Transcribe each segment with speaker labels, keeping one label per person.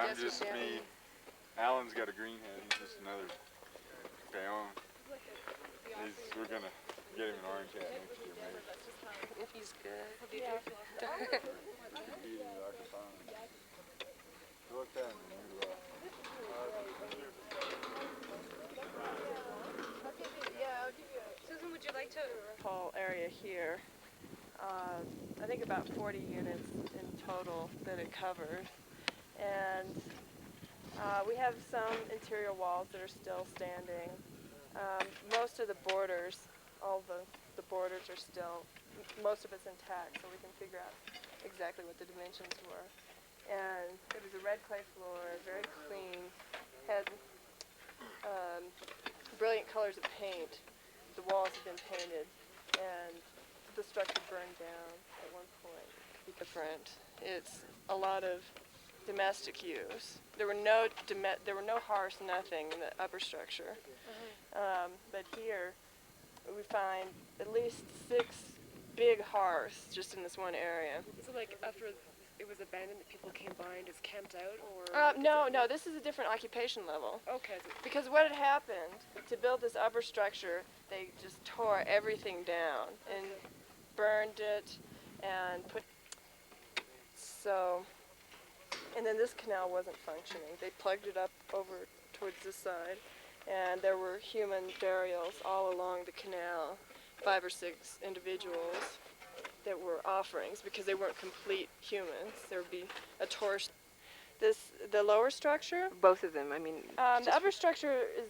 Speaker 1: I'm just me. Alan's got a green head. He's just another peon. We're going to get him an orange hat next year, maybe.
Speaker 2: If he's good.
Speaker 1: Yeah.
Speaker 2: Susan, would you like to?
Speaker 3: Whole area here. I think about 40 units in total that it covers. And we have some interior walls that are still standing. Most of the borders, all the borders are still, most of it's intact, so we can figure out exactly what the dimensions were. And it was a red clay floor, very clean, had brilliant colors of paint. The walls had been painted, and the structure burned down at one point. Different. It's a lot of domestic use. There were no hearths, nothing in the upper structure. But here we find at least 6 big hearths just in this one area.
Speaker 2: So like after it was abandoned, that people came by and just camped out, or?
Speaker 3: No, this is a different occupation level.
Speaker 2: Okay.
Speaker 3: Because what had happened, to build this upper structure, they just tore everything down and burned it and and then this canal wasn't functioning. They plugged it up over towards this side, and there were human burials all along the canal, 5 or 6 individuals that were offerings because they weren't complete humans. There would be a torso. The lower structure?
Speaker 2: Both of them, I mean.
Speaker 3: The upper structure is,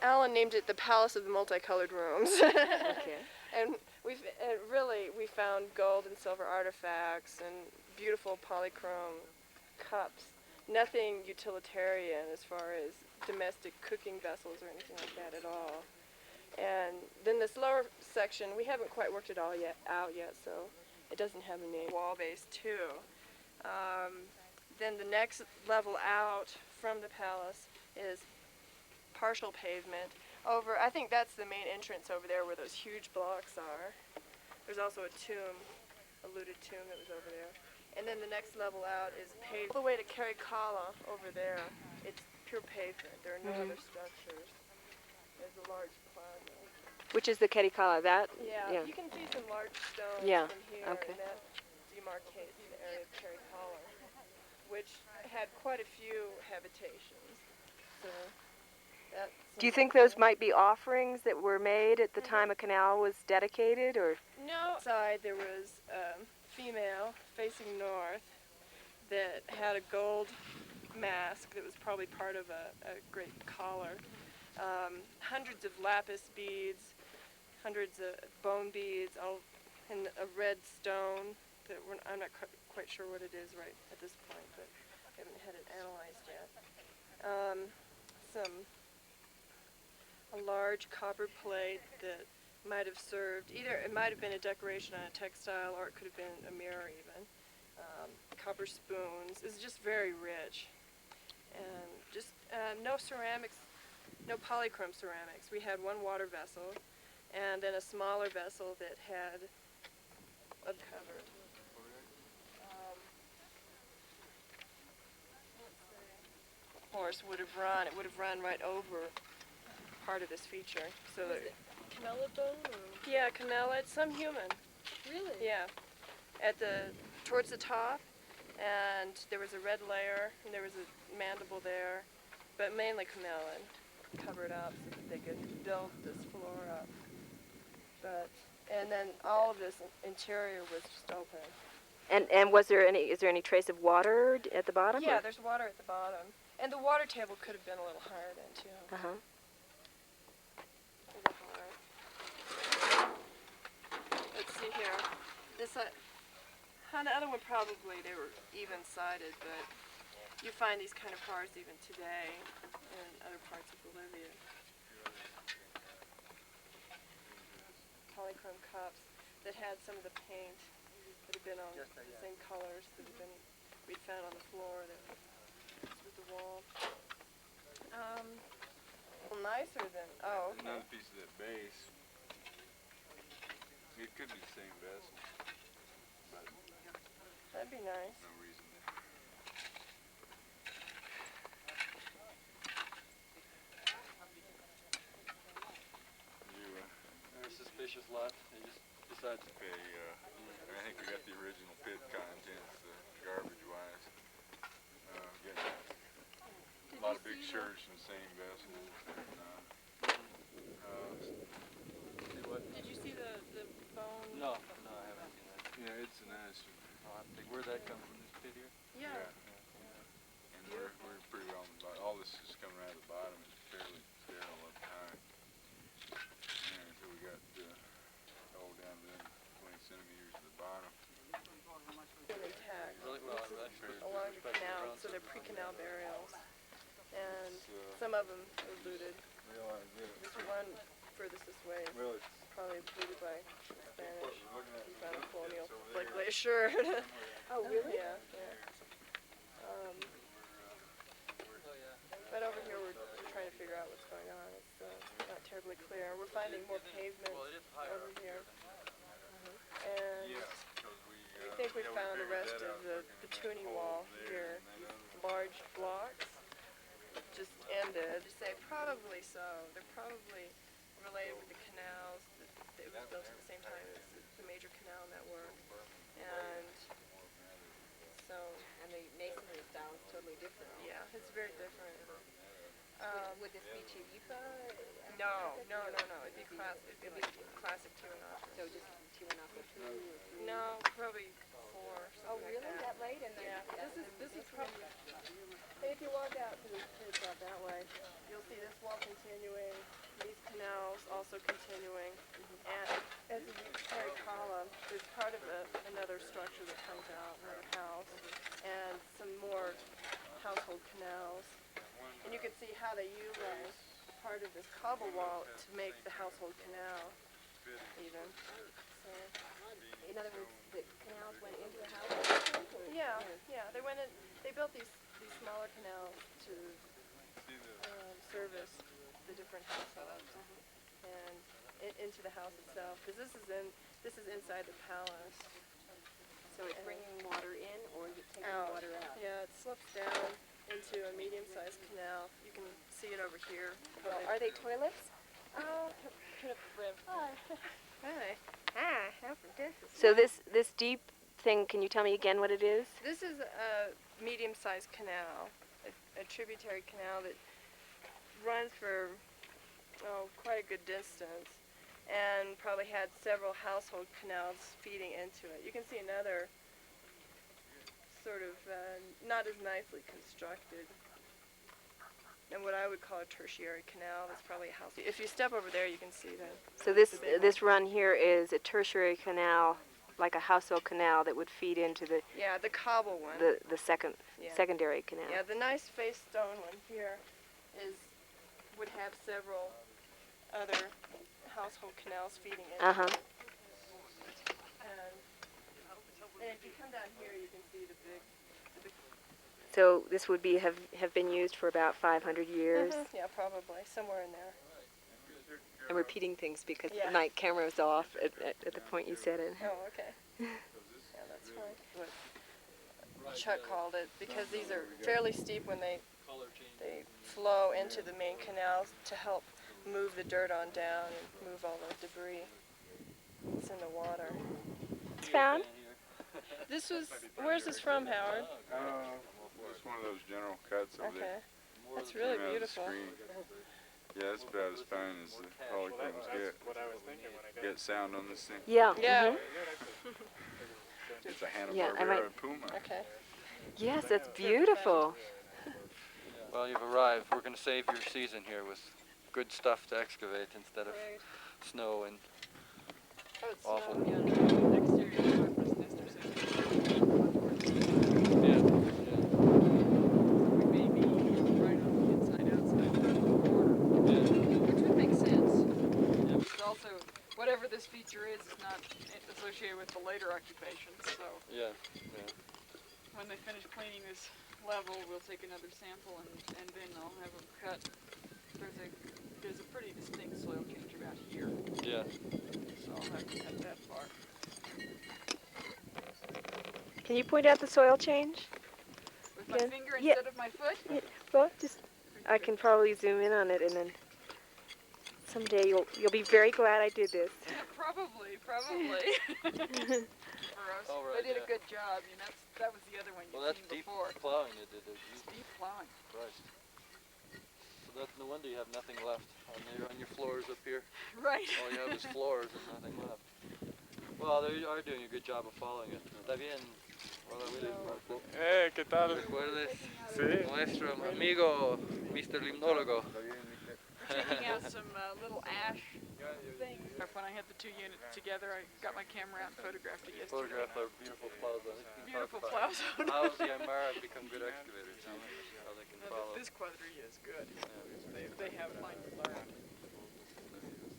Speaker 3: Alan named it the Palace of the Multicolored Rooms.
Speaker 2: Okay.
Speaker 3: And we found gold and silver artifacts and beautiful polychrome cups. Nothing utilitarian as far as domestic cooking vessels or anything like that at all. And then this lower section, we haven't quite worked it all out yet, so it doesn't have a name. Wall base too. Then the next level out from the palace is partial pavement over. I think that's the main entrance over there where those huge blocks are. There's also a tomb, a looted tomb that was over there. And then the next level out is paved all the way to Caricalla over there. It's pure pavement. There are no other structures. There's a large plaza.
Speaker 2: Which is the Caricalla, that?
Speaker 3: Yeah, you can see some large stones from here, and that demarcates the area of Caricalla, which had quite a few habitations. So
Speaker 2: do you think those might be offerings that were made at the time a canal was dedicated, or?
Speaker 3: No. Outside there was a female facing north that had a gold mask that was probably part of a great collar. Hundreds of lapis beads, hundreds of bone beads, all in a red stone that I'm not quite sure what it is right at this point, but I haven't had it analyzed yet. A large copper plate that might have served, either it might have been a decoration on a textile or it could have been a mirror even. Copper spoons. It's just very rich. And just no ceramics, no polychrome ceramics. We had one water vessel and then a smaller vessel that had uncovered. Horse would have run. It would have run right over part of this feature. So
Speaker 2: was it Camella bone? Or?
Speaker 3: Yeah, Camella. It's some human.
Speaker 2: Really?
Speaker 3: Yeah. Towards the top, and there was a red layer, and there was a mandible there, but mainly Camella, covered up so that they could build this floor up. And then all of this interior was just open.
Speaker 2: And is there any trace of water at the bottom?
Speaker 3: Yeah, there's water at the bottom. And the water table could have been a little higher then, too.
Speaker 2: Uh-huh.
Speaker 3: Let's see here. On the other one, probably they were even-sided, but you find these kind of hearths even today in other parts of Bolivia. Polychrome cups that had some of the paint that had been on the same colors that we'd found on the floor that was with the wall. Well, nicer than
Speaker 1: Another piece of that base. It could be the same vessel, but
Speaker 3: that'd be nice.
Speaker 1: no reason
Speaker 4: fishes left. They just decided to
Speaker 1: I think we got the original pit contents, garbage-wise. Getting a lot of big shirts from the same vessels.
Speaker 4: see what?
Speaker 3: Did you see the bone?
Speaker 4: No, I haven't seen that.
Speaker 1: Yeah, it's an ash.
Speaker 4: I'll have to think. Where'd that come from? This pit here?
Speaker 3: Yeah.
Speaker 1: And we're pretty well on the bottom. All this is coming out of the bottom. It's fairly sterile up high. And until we got all down within 20 centimeters of the bottom.
Speaker 3: Intact.
Speaker 4: Really well. Actually,
Speaker 3: Along the canal, so they're pre-canal burials. And some of them are looted. This one furthest this way is
Speaker 1: Well, it's
Speaker 3: probably looted by Spanish.
Speaker 1: we're looking at
Speaker 3: We found a colonial
Speaker 1: over
Speaker 3: like
Speaker 1: there.
Speaker 3: glacier.
Speaker 2: Oh, really?
Speaker 3: Yeah. But over here we're trying to figure out what's going on. It's not terribly clear. We're finding more pavement over here. And we think we found the rest of the Tuny wall here. Large blocks just ended. Say probably so. They're probably related with the canals. It was built at the same time as the major canal network. And so,
Speaker 5: And the masonry style is totally different.
Speaker 3: yeah, it's very different.
Speaker 5: Would this be Chiripa?
Speaker 3: No. It'd be like classic Tiwanaku.
Speaker 5: So just Tiwanaku 2 or 3?
Speaker 3: No, probably 4.
Speaker 5: Oh,
Speaker 3: something
Speaker 5: really?
Speaker 3: Like
Speaker 5: That late? And then
Speaker 3: Yeah. This is probably. If you walk out to the pits out that way, you'll see this wall continuing. These canals also continuing. And as you carry column, there's part of another structure that comes out, another house, and some more household canals. And you can see how they utilize part of this cobble wall to make the household canal even. So,
Speaker 5: in other words, the canals went into the house?
Speaker 3: yeah. They went in. They built these smaller canals to service the different households and into the house itself. Because this is inside the palace.
Speaker 5: So it's bringing water in, or is it taking
Speaker 3: Out.
Speaker 5: water out?
Speaker 3: Yeah, it slopes down into a medium-sized canal. You can see it over here.
Speaker 2: Well, are they toilets?
Speaker 3: Oh,
Speaker 2: Hi.
Speaker 3: hi.
Speaker 2: So this deep thing, can you tell me again what it is?
Speaker 3: This is a medium-sized canal, a tributary canal that runs for quite a good distance, and probably had several household canals feeding into it. You can see another sort of not as nicely constructed, and what I would call a tertiary canal. That's probably a house. If you step over there, you can see that.
Speaker 2: So this run here is a tertiary canal, like a household canal that would feed into the
Speaker 3: Yeah, the cobble one.
Speaker 2: the secondary canal.
Speaker 3: Yeah, the nice face stone one here would have several other household canals feeding into
Speaker 2: Uh-huh.
Speaker 3: it. And if you come down here, you can see the big.
Speaker 2: So this would be have been used for about 500 years.
Speaker 3: Yeah, probably somewhere in there.
Speaker 2: I'm repeating things because
Speaker 3: Yeah.
Speaker 2: the night camera was off at the point you said it.
Speaker 3: Oh, okay. Yeah, that's fine. What Chuck called it, because these are fairly steep when they flow into the main canals to help move the dirt on down and move all the debris that's in the water.
Speaker 2: It's found.
Speaker 3: This was, where's this from, Howard?
Speaker 1: It's one of those general cuts over
Speaker 3: Okay.
Speaker 1: there.
Speaker 3: That's really
Speaker 1: Came out of the
Speaker 3: beautiful.
Speaker 1: screen. Yeah, it's about as fine as the polychromes get sound on this thing.
Speaker 2: Yeah.
Speaker 3: Yeah.
Speaker 2: mhm.
Speaker 1: It's a Hanna
Speaker 2: Yeah, I
Speaker 1: Barbera Puma.
Speaker 3: Okay.
Speaker 2: Yes, that's beautiful.
Speaker 4: Well, you've arrived. We're going to save your season here with good stuff to excavate instead of
Speaker 3: Great.
Speaker 4: snow and
Speaker 3: Oh, it's
Speaker 4: awful.
Speaker 3: snow, yeah, the exterior surface Nestor said.
Speaker 4: yeah.
Speaker 6: We may be right on the inside-outside of the border, which would make sense. Because also, whatever this feature is not associated with the later occupations. So
Speaker 4: Yeah.
Speaker 6: when they finish cleaning this level, we'll take another sample and then I'll have them cut. There's a pretty distinct soil change about here,
Speaker 4: Yeah.
Speaker 6: so I'll have to cut that part.
Speaker 2: Can you point out the soil change?
Speaker 6: With my
Speaker 2: Yeah.
Speaker 6: finger
Speaker 2: Yeah.
Speaker 6: instead of my foot?
Speaker 2: Well, just I can probably zoom in on it and then Someday you'll be very glad I did this.
Speaker 6: Probably. For us,
Speaker 4: Oh, right,
Speaker 6: they did
Speaker 4: yeah.
Speaker 6: a good job. You know, that was the other one
Speaker 4: Well,
Speaker 6: you've
Speaker 4: that's
Speaker 6: seen
Speaker 4: deep
Speaker 6: before.
Speaker 4: plowing they did.
Speaker 6: It's deep plowing.
Speaker 4: Christ. So that's no wonder you have nothing left on your floors up here.
Speaker 6: Right.
Speaker 4: All you have is floors and nothing left. Well, they are doing a good job of following it. Está bien. Hola, Willy.
Speaker 1: ¿Qué tal?
Speaker 4: ¿Recuerdes
Speaker 1: Sí.
Speaker 4: nuestro amigo Mr. Limnólogo?
Speaker 6: We're taking out some little ash things. When I had the two units together, I got my camera out and photographed it yesterday.
Speaker 4: Photograph our beautiful plow zone.
Speaker 6: Beautiful plow zone.
Speaker 4: How the Aymara become good excavators? How they can follow.
Speaker 6: This quadrilla is good. They have fine environment.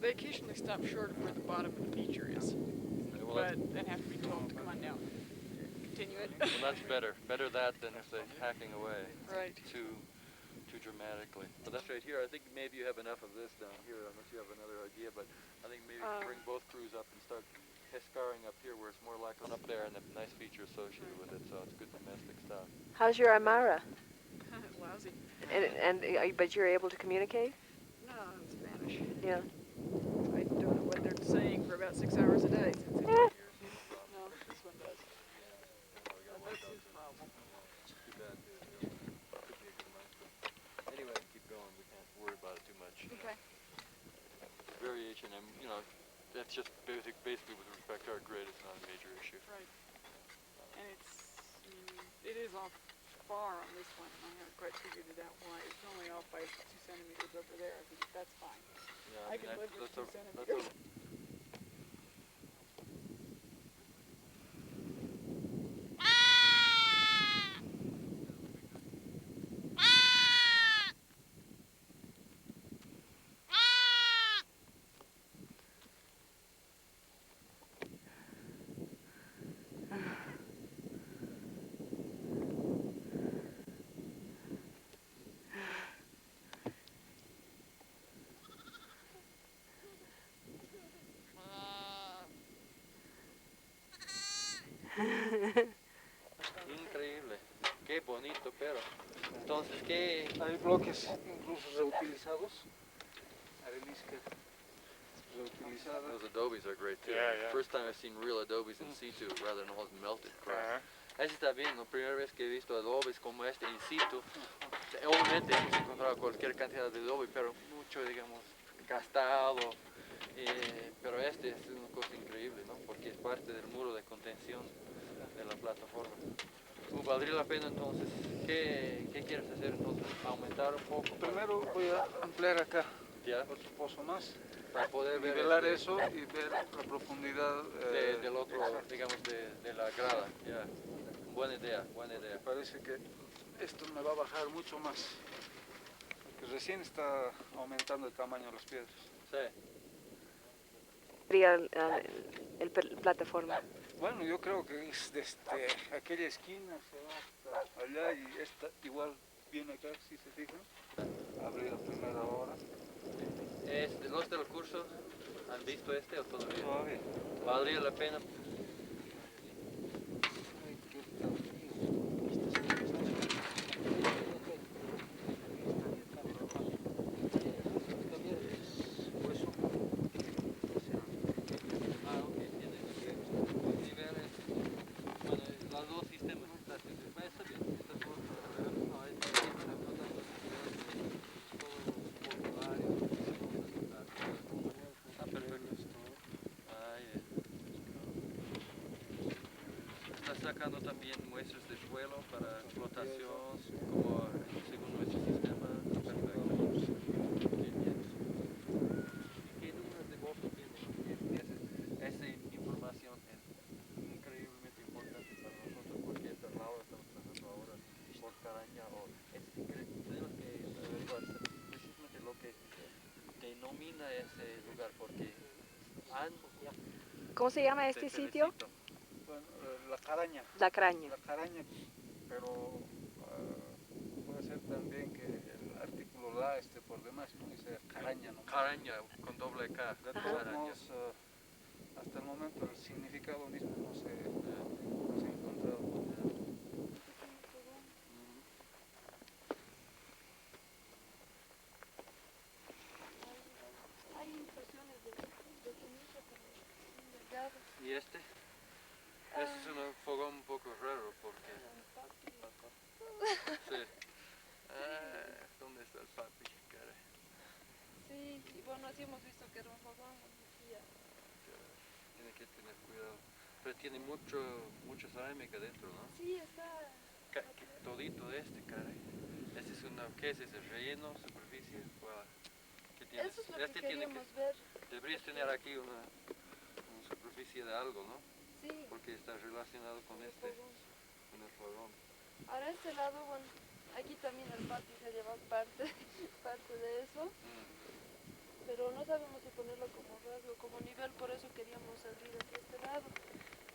Speaker 6: They occasionally stop short of where the bottom of the feature is, but then have to be told to come on down. Continue it.
Speaker 4: Well, that's better. Better that than if they're hacking away
Speaker 6: Right.
Speaker 4: too dramatically. But that's right here. I think maybe you have enough of this down here, unless you have another idea. But I think maybe bring both crews up and start scarring up here where it's more likely up there and a nice feature associated with it. So it's good domestic stuff.
Speaker 2: How's your Aymara?
Speaker 6: Lousy.
Speaker 2: But you're able to communicate?
Speaker 6: No, in Spanish.
Speaker 2: Yeah.
Speaker 6: I don't know what they're saying for about 6 hours a day. No, this one does. That's his problem.
Speaker 4: Too bad. Anyway, keep going. We can't worry about it too much.
Speaker 6: Okay.
Speaker 4: Variation, and that's just basically with respect to our grade. It's not a major issue.
Speaker 6: Right. And it is off far on this one. I haven't quite figured it out why. It's only off by 2 centimeters over there. I think that's fine.
Speaker 4: Yeah,
Speaker 6: I can live with 2
Speaker 4: that's
Speaker 6: centimeters.
Speaker 4: Increíble. Qué bonito, pero. Entonces, ¿qué?
Speaker 7: Hay bloques incluso reutilizados, arenisca reutilizada.
Speaker 4: Those adobes are great too.
Speaker 1: Yeah.
Speaker 4: First time I've seen real adobes in situ rather than all melted crap. Ese está bien, la primera vez que he visto adobes como este in situ. Obviamente hemos encontrado cualquier cantidad de adobe, pero mucho, digamos, gastado. Pero este es una cosa increíble, ¿no? Porque es parte del muro de contención de la plataforma. ¿Valdría la pena entonces? ¿Qué quieres hacer entonces? ¿Aumentar un poco?
Speaker 7: Primero voy a ampliar acá
Speaker 4: ¿Ya?
Speaker 7: otro pozo más,
Speaker 4: Para poder ver
Speaker 7: nivelar eso y ver la profundidad
Speaker 4: del otro, digamos, de la grada. Ya. Buena idea, buena idea.
Speaker 7: Parece que esto me va a bajar mucho más, porque recién está aumentando el tamaño de las piedras.
Speaker 4: Sí.
Speaker 2: Sería plataforma.
Speaker 7: Bueno, yo creo que es desde aquella esquina se va hasta allá y esta igual viene acá, si se fijan. Abrí la primera hora.
Speaker 4: ¿Los del curso han visto este o todavía?
Speaker 7: Todavía.
Speaker 4: ¿Valdría la pena?
Speaker 7: Ay, qué frío.
Speaker 4: Los dos sistemas estáticos. Está bien. Está perfecto. Está sacando también muestras de suelo para explotación, como según nuestro sistema. Perfecto. Qué bien. ¿Y qué números de votos tiene? Esa información es increíblemente importante para nosotros porque esta labor estamos tratando ahora por caraña o es increíble. Tenemos que averiguar precisamente lo que denomina ese lugar porque
Speaker 2: ¿Cómo se llama este
Speaker 4: te
Speaker 2: sitio?
Speaker 4: felicito.
Speaker 7: Bueno, la caraña.
Speaker 2: La Craña.
Speaker 7: La caraña, pero puede ser también que el artículo la esté por demás, ¿no? Dice caraña, ¿no?
Speaker 4: Caraña con doble K.
Speaker 7: De todos modos, hasta el momento el significado mismo no se ha encontrado.
Speaker 4: ¿Y este? Este es un fogón un poco raro porque... Sí. ¿Dónde está el papi? Caray.
Speaker 3: Sí, y bueno, así hemos visto que era un fogón.
Speaker 4: Tiene que tener cuidado. Pero tiene mucha cerámica dentro, ¿no?
Speaker 3: Sí, está...
Speaker 4: Todito este, caray. Este es una... ¿Qué es ese? ¿Relleno? ¿Superficie? ¿Qué tienes?
Speaker 3: Eso es lo
Speaker 4: Este
Speaker 3: que
Speaker 4: tiene
Speaker 3: queríamos ver.
Speaker 4: Deberías tener aquí una superficie de algo, ¿no?
Speaker 3: Sí,
Speaker 4: Porque está relacionado con
Speaker 3: el
Speaker 4: este,
Speaker 3: fogón.
Speaker 4: con el fogón.
Speaker 3: Ahora este lado, bueno, aquí también el patio se lleva parte, parte de eso, pero no sabemos si ponerlo como rasgo, como nivel, por eso queríamos abrir hacia este lado.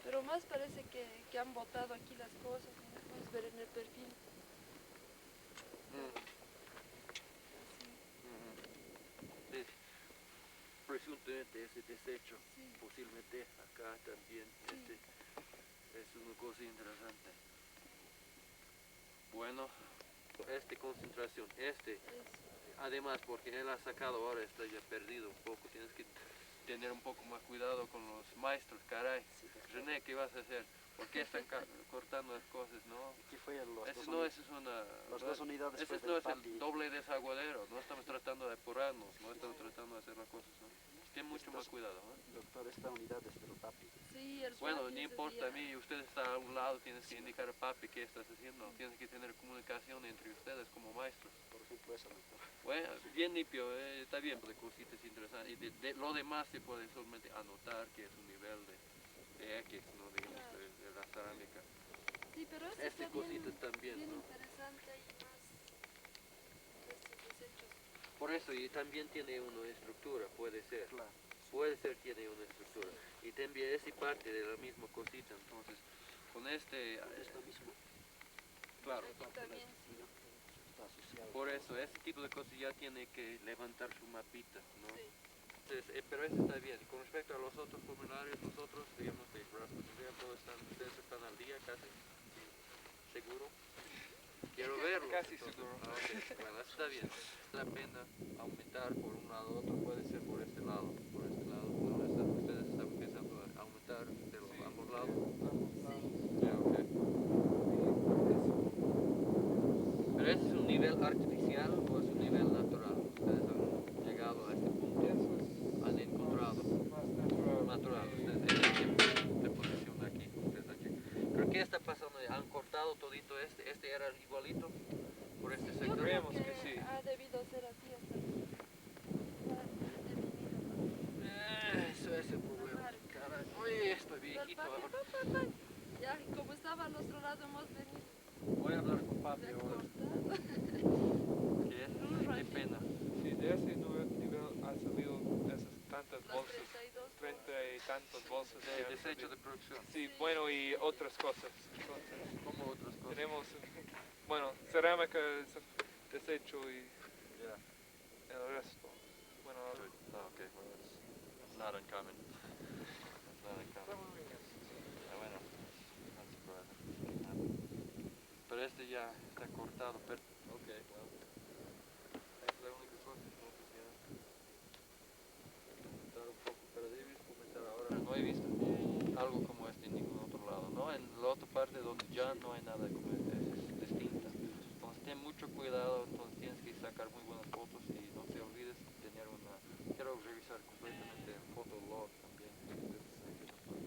Speaker 3: Pero más parece que han botado aquí las cosas, mira, puedes ver en el perfil.
Speaker 4: Sí. Presuntamente ese desecho,
Speaker 3: Sí.
Speaker 4: posiblemente acá también,
Speaker 3: Sí.
Speaker 4: es una cosa interesante. Bueno, concentración,
Speaker 3: Eso.
Speaker 4: además porque él ha sacado ahora, está ya perdido un poco, tienes que tener un poco más cuidado con los maestros, caray. René, ¿qué vas a hacer? ¿Por qué están cortando las cosas, no?
Speaker 8: Aquí fue los
Speaker 4: Ese
Speaker 8: dos
Speaker 4: no, ese es una...
Speaker 8: las dos unidades
Speaker 4: Ese
Speaker 8: pues,
Speaker 4: no
Speaker 8: del
Speaker 4: es el
Speaker 8: papi.
Speaker 4: doble desaguadero, no estamos tratando de apurarnos, no estamos tratando de hacer las cosas, ¿no? Ten mucho más cuidado, ¿no?
Speaker 8: Doctor, esta unidad es del papi.
Speaker 3: Sí, el
Speaker 4: Bueno,
Speaker 3: patio
Speaker 4: no
Speaker 3: ese
Speaker 4: importa a
Speaker 3: día-
Speaker 4: mí, usted está a un lado, tienes que indicar a papi qué estás haciendo, tienes que tener comunicación entre ustedes como maestros.
Speaker 8: Por ejemplo, eso, doctor.
Speaker 4: Bueno, bien limpio, está bien, de cositas interesantes. Y lo demás se puede solamente anotar que es un nivel de X, ¿no? Digamos, de la cerámica.
Speaker 3: Sí, pero este
Speaker 4: Este
Speaker 3: está bien,
Speaker 4: cosita también,
Speaker 3: bien
Speaker 4: ¿no?
Speaker 3: interesante y más estos desechos.
Speaker 4: Por eso, y también tiene una estructura, puede ser.
Speaker 8: Claro.
Speaker 4: Puede ser tiene una estructura. Y también es parte de la misma cosita, entonces, con
Speaker 8: Esto mismo
Speaker 4: claro.
Speaker 3: Aquí también, sí.
Speaker 8: está asociado.
Speaker 4: Por eso, ese tipo de cosas ya tiene que levantar su mapita, ¿no?
Speaker 3: Sí.
Speaker 4: Entonces, pero eso está bien. Con respecto a los otros formularios, los otros, digamos, de todos ustedes están al día casi. ¿Seguro? Quiero verlo.
Speaker 1: Casi
Speaker 4: entonces.
Speaker 1: seguro.
Speaker 4: Ah, ok. Bueno, eso está bien. La pena aumentar por un lado o otro, puede ser por este lado. Por este lado, ¿no? Ustedes están empezando a aumentar de ambos lados. Ya, ok. Pero ese es un nivel artificial o es un nivel natural. Ustedes han llegado a este punto. Han encontrado.
Speaker 1: Más natural.
Speaker 4: Natural. Ustedes de posición aquí. Ustedes aquí. ¿Pero qué está pasando? ¿Han cortado todito este? ¿Este era igualito? Por este
Speaker 3: Yo
Speaker 4: sector.
Speaker 3: creo
Speaker 1: Creemos
Speaker 3: que
Speaker 1: que sí.
Speaker 3: ha debido ser así hasta aquí.
Speaker 4: Eso es el problema. Caray. Oye, estoy viejito ahora.
Speaker 3: Ya, como estaba al otro lado, hemos venido
Speaker 4: Voy a hablar con papi
Speaker 3: de
Speaker 4: ahora.
Speaker 3: cortar.
Speaker 4: ¿Qué es? Qué pena.
Speaker 1: Sí, de ese nivel han salido esas tantas
Speaker 3: Las
Speaker 1: bolsas.
Speaker 3: 32
Speaker 1: 30 y tantas bolsas. que
Speaker 4: De
Speaker 1: han
Speaker 4: desecho
Speaker 1: salido.
Speaker 4: de producción.
Speaker 1: Sí, bueno, y otras cosas. Entonces,
Speaker 4: Como otras cosas.
Speaker 1: tenemos, bueno, cerámica, desecho y
Speaker 4: Ya.
Speaker 1: el resto. Bueno,
Speaker 4: Okay, well, it's not uncommon. It's not uncommon. Bueno, not surprising. Pero este ya está cortado, pero... Ok, well. Es la única cosa, entonces ya... Aumentar un poco, pero debes comenzar ahora. No he visto algo como este en ningún otro lado, ¿no? En la otra parte donde ya no hay nada como este, es distinta. Entonces ten mucho cuidado, entonces tienes que sacar muy buenas fotos y no te olvides tener una... Quiero revisar completamente el fotolog también,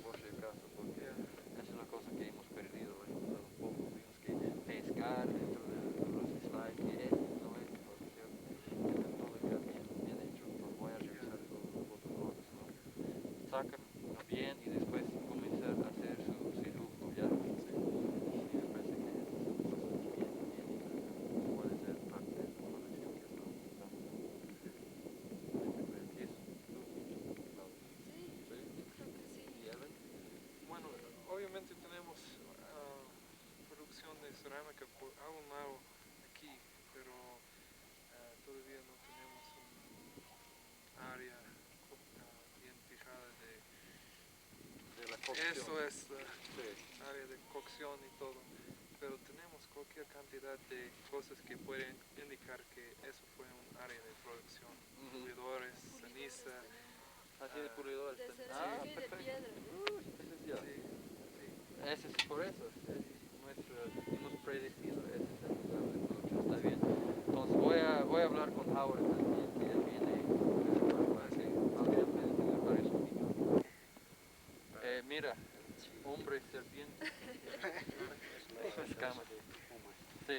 Speaker 4: por si acaso, porque es una cosa que hemos perdido, hemos dado un poco, tuvimos que pescar dentro de los slides, que es, no es, información, tener todo ya bien hecho, entonces voy a revisar todos los fotologs, ¿no? Sacan bien y después comenzar a hacer su dibujo, ¿ya? Y me parece que es una cosa bien interesante, puede ser parte de la colección que estamos buscando. ¿Y eso?
Speaker 3: Sí, yo creo que sí.
Speaker 4: ¿Y Ellen?
Speaker 1: bueno, obviamente tenemos producción de cerámica por algún lado aquí, pero todavía no tenemos un área bien fijada
Speaker 4: De la cocción.
Speaker 1: eso es
Speaker 4: Sí.
Speaker 1: área de cocción y todo, pero tenemos cualquier cantidad de cosas que pueden indicar que eso fue un área de producción, pulidores, ceniza,
Speaker 4: Así de pulidores.
Speaker 3: De cerámica y de piedra.
Speaker 4: ese es por eso, hemos predecido, ese es el lugar de producción, está bien. Entonces voy a hablar con Howard también, que él viene para que podrían tener varios opiniones. Mira, hombre serpiente, escamas. Sí,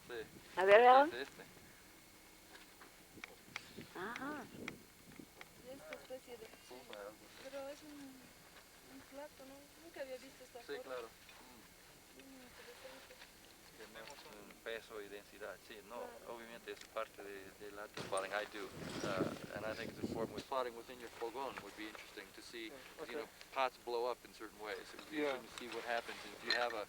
Speaker 4: sí.
Speaker 2: A ver, Alan.
Speaker 4: Es este.
Speaker 2: Ajá.
Speaker 3: Esta especie de...
Speaker 4: Puma, algo así.
Speaker 3: Pero es un plato, ¿no? Nunca había visto esta
Speaker 4: Sí,
Speaker 3: forma.
Speaker 4: claro.
Speaker 3: Interesante.
Speaker 4: Tenemos peso y densidad, sí, no, obviamente es parte de la plotting I do, and I think it's important with plotting within your fogon would be interesting to see, you know, pots blow up in certain ways. It would be interesting to see what happens if you have a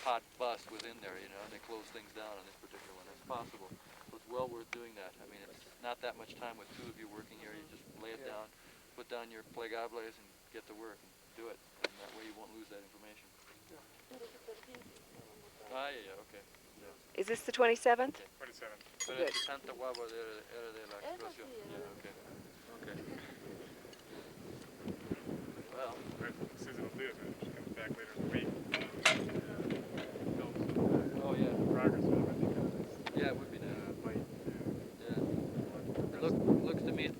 Speaker 4: pot bust within there, you know, and they close things down on this particular one. It's possible, so it's well worth doing that. I mean, it's not that much time with two of you working here. You just lay it down, put down your plegables, and get to work and do it, and that way you won't lose that information. Ah, yeah, okay.
Speaker 2: Is this the 27th?
Speaker 1: 27th.
Speaker 4: Pero
Speaker 2: Good.
Speaker 4: Santa Guagua era de la explosión.
Speaker 3: sí,
Speaker 4: Yeah, okay. Okay. Well,
Speaker 1: Susan will do it, man. She comes back later in the week.
Speaker 4: oh yeah.
Speaker 1: Progress of it because
Speaker 4: Yeah, it would be nice.
Speaker 1: late.
Speaker 4: Yeah. It looks to me.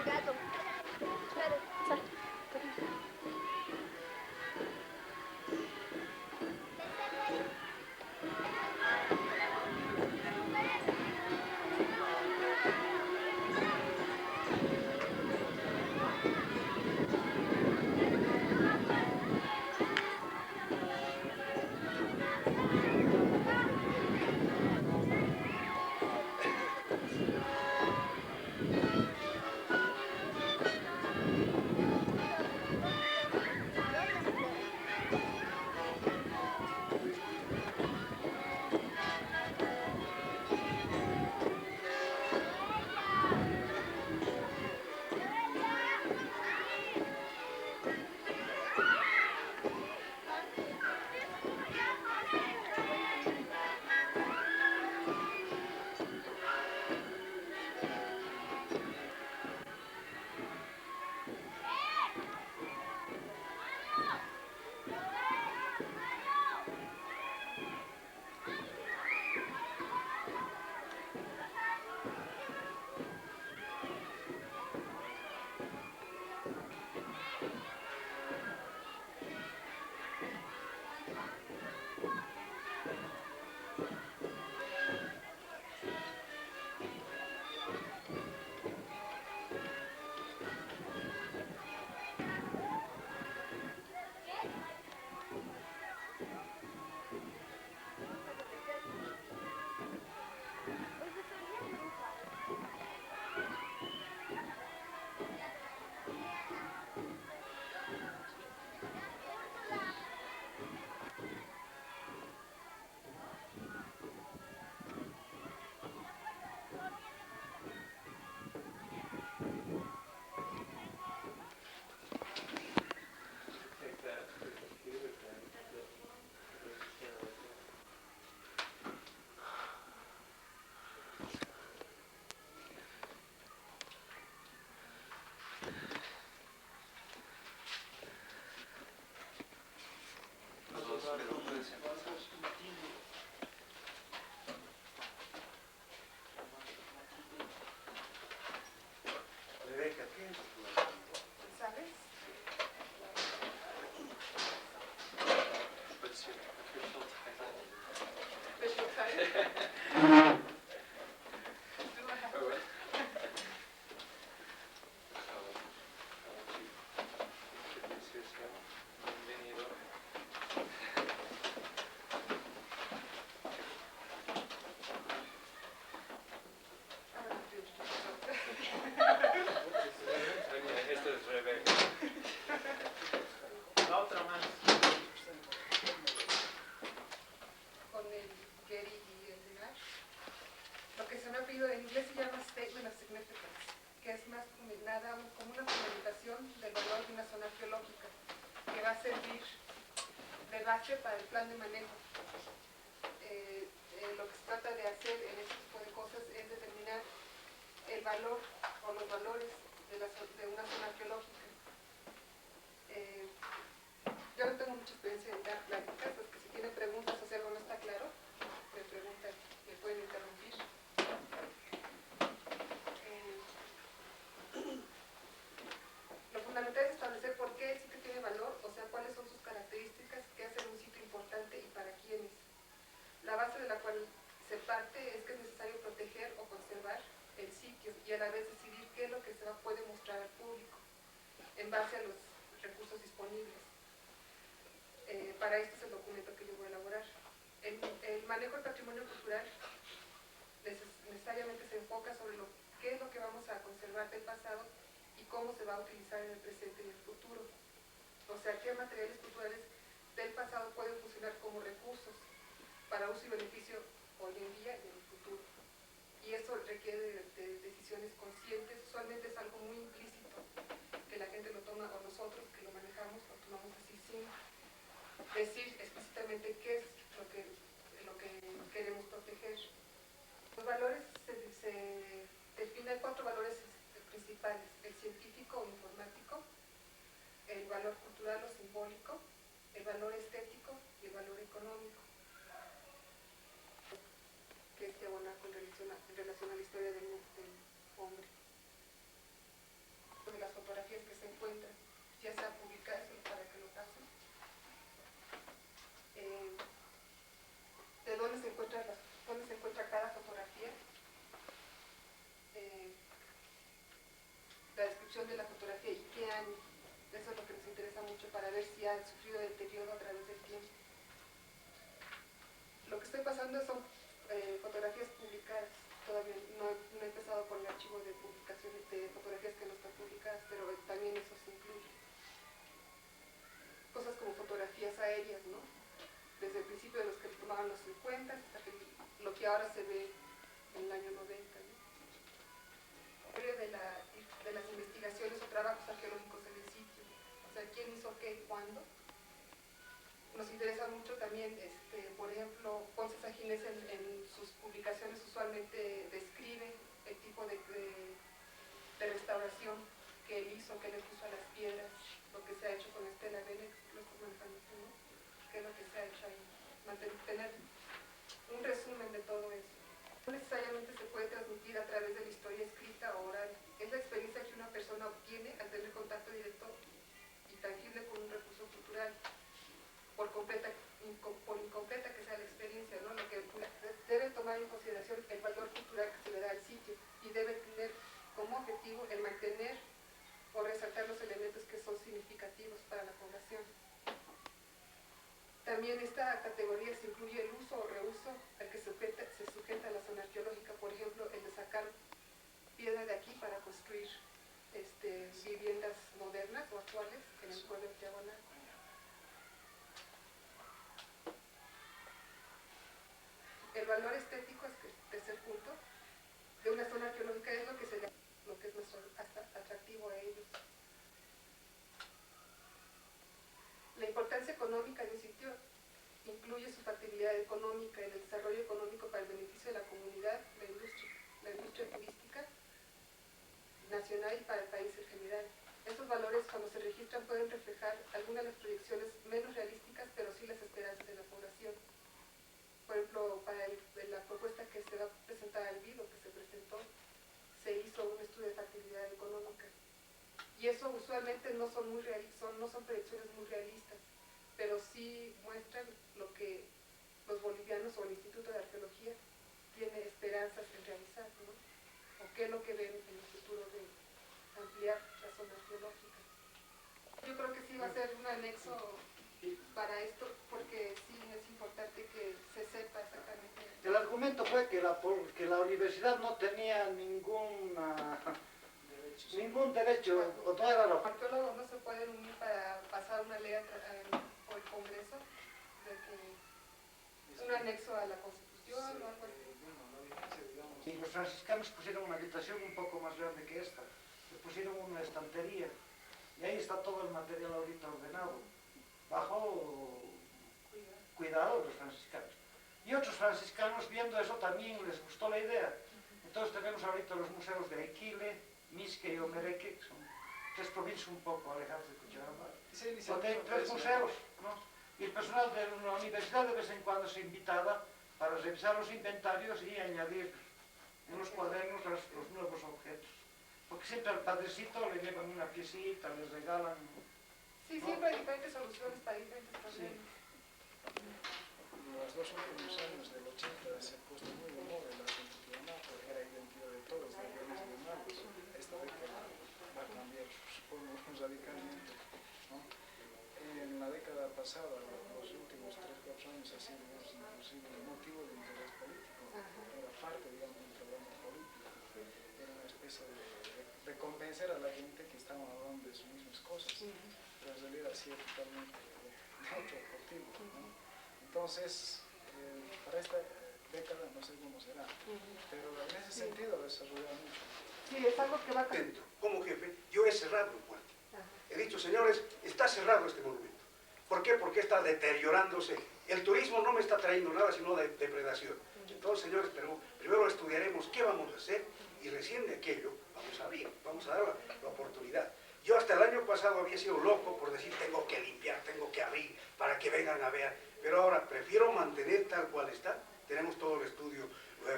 Speaker 5: Gato. Espera.
Speaker 9: base para el plan de manejo. Lo que se trata de hacer en este tipo de cosas es determinar el valor o los valores de una zona arqueológica. Yo no tengo mucha experiencia en dar pláticas, pues que si tienen preguntas o si algo no está claro, me preguntan, me pueden interrumpir. Lo fundamental es establecer por qué el sitio tiene valor, o sea, cuáles son sus características que hacen un sitio importante y para quiénes. La base de la cual se parte es que es necesario proteger o conservar el sitio y a la vez decidir qué es lo que puede mostrar al público en base a los recursos disponibles. Para esto es el documento que yo voy a elaborar. El manejo del patrimonio cultural necesariamente se enfoca sobre qué es lo que vamos a conservar del pasado y cómo se va a utilizar en el presente y en el futuro. O sea, qué materiales culturales del pasado pueden funcionar como recursos para uso y beneficio hoy en día y en el futuro. Y eso requiere de decisiones conscientes, usualmente es algo muy implícito, que la gente lo toma, o nosotros que lo manejamos, lo tomamos así sin decir explícitamente qué es lo que queremos proteger. Los valores se definen 4 valores principales: el científico o informático, el valor cultural o simbólico, el valor estético y el valor económico, que es Tiwanaku en relación a la historia del hombre. De las fotografías que se encuentran, ya sea publicadas o para que lo pasen. De dónde se encuentra cada fotografía, la descripción de la fotografía y qué año. Eso es lo que nos interesa mucho para ver si ha sufrido deterioro a través del tiempo. Lo que estoy pasando son fotografías publicadas. Todavía no he empezado con el archivo de publicaciones de fotografías que no están publicadas, pero también eso se incluye. Cosas como fotografías aéreas, ¿no? Desde el principio de los que tomaban los 50 hasta lo que ahora se ve en el año 90, ¿no? De las investigaciones o trabajos arqueológicos en el sitio, o sea, quién hizo qué y cuándo. Nos interesa mucho también, por ejemplo, Ponce Sagines en sus publicaciones usualmente describe el tipo de restauración que él hizo, que le puso a las piedras, lo que se ha hecho con Estela Bennett, lo estás manejando tú, ¿no? ¿Qué es lo que se ha hecho ahí? Tener un resumen de todo eso. No necesariamente se puede transmitir a través de la historia escrita o oral. Es la experiencia que una persona obtiene al tener contacto directo y tangible con un recurso cultural, por incompleta que sea la experiencia, ¿no? Lo que debe tomar en consideración el valor cultural que se le da al sitio y debe tener como objetivo el mantener o resaltar los elementos que son significativos para la población. También esta categoría se incluye el uso o reuso al que se sujeta la zona arqueológica, por ejemplo, el de sacar piedra de aquí para construir viviendas modernas o actuales en el pueblo de Tiwanaku. El valor estético es que el tercer punto de una zona arqueológica es lo que es más atractivo a ellos. La importancia económica de un sitio incluye su factibilidad económica, el desarrollo económico para el beneficio de la comunidad, la industria turística nacional y para el país en general. Estos valores, cuando se registran, pueden reflejar algunas de las proyecciones menos realísticas, pero sí las esperanzas de la población. Por ejemplo, para la propuesta que se va a presentar al BID o que se presentó, se hizo un estudio de factibilidad económica. Y eso usualmente no son proyecciones muy realistas, pero sí muestran lo que los bolivianos o el Instituto de Arqueología tiene esperanzas en realizar, ¿no? O qué es lo que ven en el futuro de ampliar la zona arqueológica. Yo creo que sí va a ser un anexo para esto, porque sí es importante que se sepa exactamente.
Speaker 10: El argumento fue que la universidad no tenía ningún derecho, o todo era
Speaker 9: Los arqueólogos no se pueden unir para pasar una ley por el Congreso, de que un anexo a la Constitución o algo así.
Speaker 10: Y los franciscanos pusieron una habitación un poco más grande que esta, le pusieron una estantería, y ahí está todo el material ahorita ordenado, bajo cuidado de los franciscanos. Y otros franciscanos viendo eso también les gustó la idea. Entonces tenemos ahorita los museos de Equile, Misque y Omereque, que son tres provincias un poco alejadas de Cochabamba, donde hay tres museos, ¿no? Y el personal de la universidad de vez en cuando se invitaba para revisar los inventarios y añadir en los cuadernos los nuevos objetos. Porque siempre al padrecito le llevan una piecita, les regalan.
Speaker 9: Sí, siempre hay diferentes soluciones para diferentes problemas.
Speaker 11: Los dos últimos años del 80 se ha puesto muy de moda el asunto Tiwanaku, era identidad de todos, de bienes y de malos. Esta década va a cambiar, supongo, radicalmente, ¿no? En la década pasada, los últimos 3-4 años ha sido inclusive motivo de interés político, era parte, digamos, de un programa político, era una especie de convencer a la gente que estaban hablando de sus mismas cosas, pero en realidad ha sido totalmente de otro motivo, ¿no? Entonces, para esta década no sé cómo será, pero en ese sentido desarrolla mucho.
Speaker 9: Sí, es algo que va a cambiar.
Speaker 12: Dentro, como jefe, yo he cerrado el puente. He dicho, señores, está cerrado este monumento. ¿Por qué? Porque está deteriorándose. El turismo no me está trayendo nada, sino depredación. Entonces, señores, pero primero estudiaremos qué vamos a hacer y recién de aquello vamos a abrir, vamos a dar la oportunidad. Yo hasta el año pasado había sido loco por decir, tengo que limpiar, tengo que abrir, para que vengan a ver. Pero ahora prefiero mantener tal cual está. Tenemos todo el estudio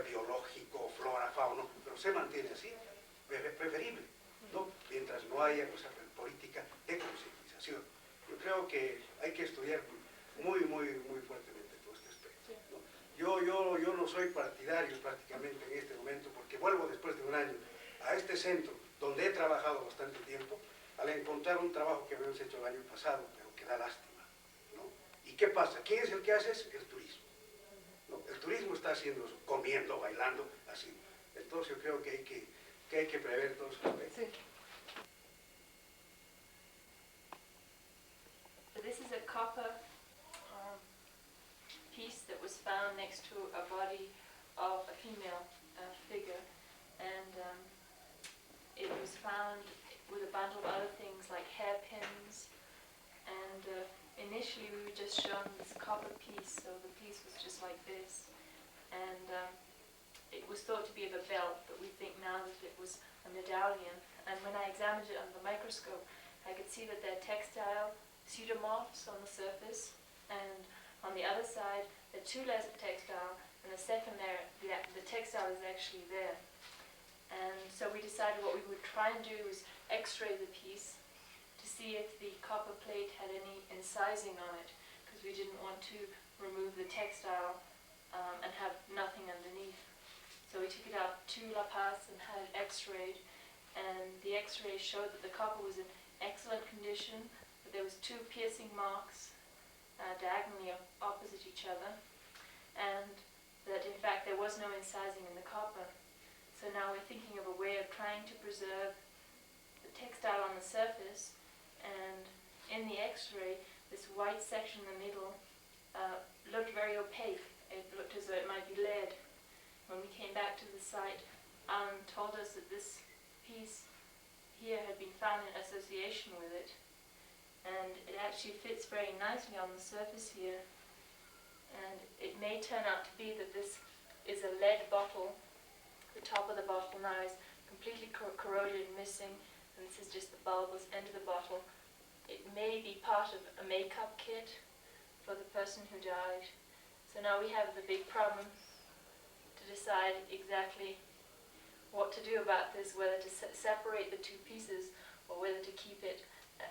Speaker 12: biológico, flora, fauna, pero se mantiene así, preferible, ¿no? Mientras no haya política de concientización. Yo creo que hay que estudiar muy fuertemente todo este aspecto, ¿no? Yo no soy partidario prácticamente en este momento, porque vuelvo después de un año a este centro, donde he trabajado bastante tiempo, al encontrar un trabajo que habíamos hecho el año pasado, pero que da lástima, ¿no? ¿Y qué pasa? ¿Quién es el que hace eso? El turismo, ¿no? El turismo está haciendo eso, comiendo, bailando, así. Entonces yo creo que hay que prever todos esos aspectos.
Speaker 9: Sí.
Speaker 13: This is a copper piece that was found next to a body of a female figure, and it was found with a bundle of other things like hairpins, and initially we were just shown this copper piece, so the piece was just like this, and it was thought to be of a belt, but we think now that it was a medallion, and when I examined it under the microscope, I could see that there are textile pseudomorphs on the surface, and on the other side there are two layers of textile, and the second layer, the textile is actually there. And so we decided what we would try and do is x-ray the piece to see if the copper plate had any incising on it, because we didn't want to remove the textile and have nothing underneath. So we took it out to La Paz and had it x-rayed, and the x-ray showed that the copper was in excellent condition, but there was two piercing marks diagonally opposite each other, and that in fact there was no incising in the copper. So now we're thinking of a way of trying to preserve the textile on the surface, and in the x-ray this white section in the middle looked very opaque. It looked as though it might be lead. When we came back to the site, Alan told us that this piece here had been found in association with it, and it actually fits very nicely on the surface here, and it may turn out to be that this is a lead bottle. The top of the bottle now is completely corroded and missing, and this is just the bulbous end of the bottle. It may be part of a makeup kit for the person who died. So now we have the big problem to decide exactly what to do about this, whether to separate the two pieces or whether to keep it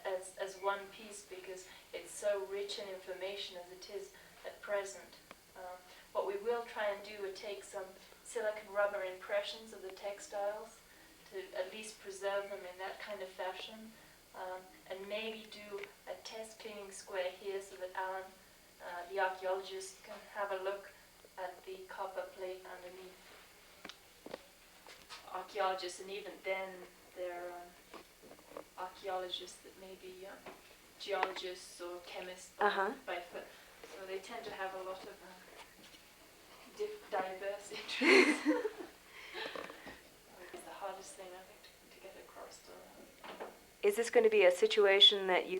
Speaker 13: as one piece, because it's so rich in information as it is at present. What we will try and do is take some silicone rubber impressions of the textiles to at least preserve them in that kind of fashion, and maybe do a test cleaning square here so that Alan, the archaeologist, can have a look at the copper plate underneath. Archaeologists, and even then there are archaeologists that may be geologists or chemists by foot, so they tend to have a lot of diverse interests. It's the hardest thing, I think, to get across.
Speaker 2: Is this going to be a situation that you